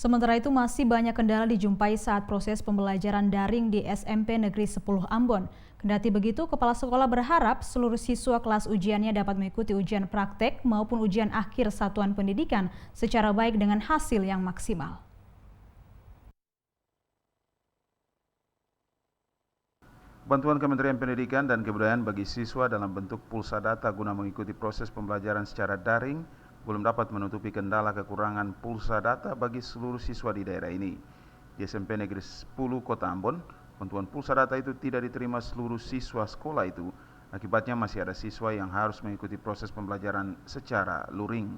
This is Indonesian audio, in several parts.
Sementara itu masih banyak kendala dijumpai saat proses pembelajaran daring di SMP Negeri 10 Ambon. Kendati begitu, Kepala Sekolah berharap seluruh siswa kelas ujiannya dapat mengikuti ujian praktek maupun ujian akhir satuan pendidikan secara baik dengan hasil yang maksimal. Bantuan Kementerian Pendidikan dan Kebudayaan bagi siswa dalam bentuk pulsa data guna mengikuti proses pembelajaran secara daring belum dapat menutupi kendala kekurangan pulsa data bagi seluruh siswa di daerah ini. Di SMP Negeri 10 Kota Ambon, bantuan pulsa data itu tidak diterima seluruh siswa sekolah itu. Akibatnya masih ada siswa yang harus mengikuti proses pembelajaran secara luring.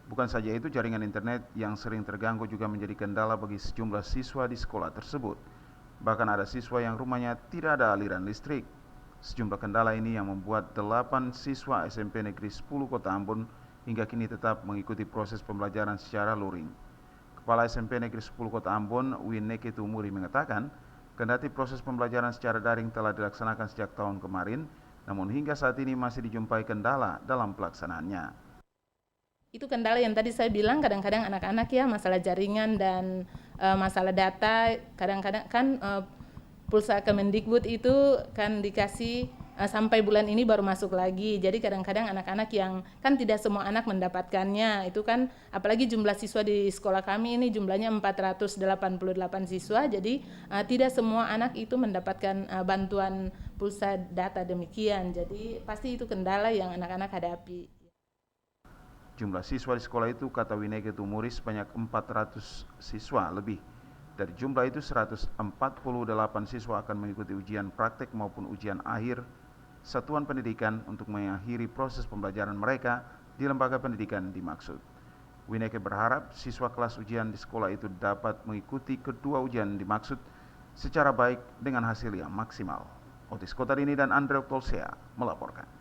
Bukan saja itu, jaringan internet yang sering terganggu juga menjadi kendala bagi sejumlah siswa di sekolah tersebut. Bahkan ada siswa yang rumahnya tidak ada aliran listrik. Sejumlah kendala ini yang membuat 8 siswa SMP Negeri 10 Kota Ambon hingga kini tetap mengikuti proses pembelajaran secara luring. Kepala SMP Negeri 10 Kota Ambon, Wineke Tumuri mengatakan, kendati proses pembelajaran secara daring telah dilaksanakan sejak tahun kemarin, namun hingga saat ini masih dijumpai kendala dalam pelaksanaannya. Itu kendala yang tadi saya bilang, kadang-kadang anak-anak ya masalah jaringan dan masalah data, kadang-kadang kan pulsa Kemendikbud itu kan dikasih sampai bulan ini baru masuk lagi. Jadi kadang-kadang anak-anak yang kan tidak semua anak mendapatkannya. Itu kan apalagi jumlah siswa di sekolah kami ini jumlahnya 488 siswa. Jadi tidak semua anak itu mendapatkan bantuan pulsa data demikian. Jadi pasti itu kendala yang anak-anak hadapi. Jumlah siswa di sekolah itu, kata Wineke Tumuri, sebanyak 400 siswa lebih. Dari jumlah itu 148 siswa akan mengikuti ujian praktek maupun ujian akhir satuan pendidikan untuk mengakhiri proses pembelajaran mereka di lembaga pendidikan dimaksud. Wineke berharap siswa kelas ujian di sekolah itu dapat mengikuti kedua ujian dimaksud secara baik dengan hasil yang maksimal. Otis Kotarini dan Andre Oktolsea melaporkan.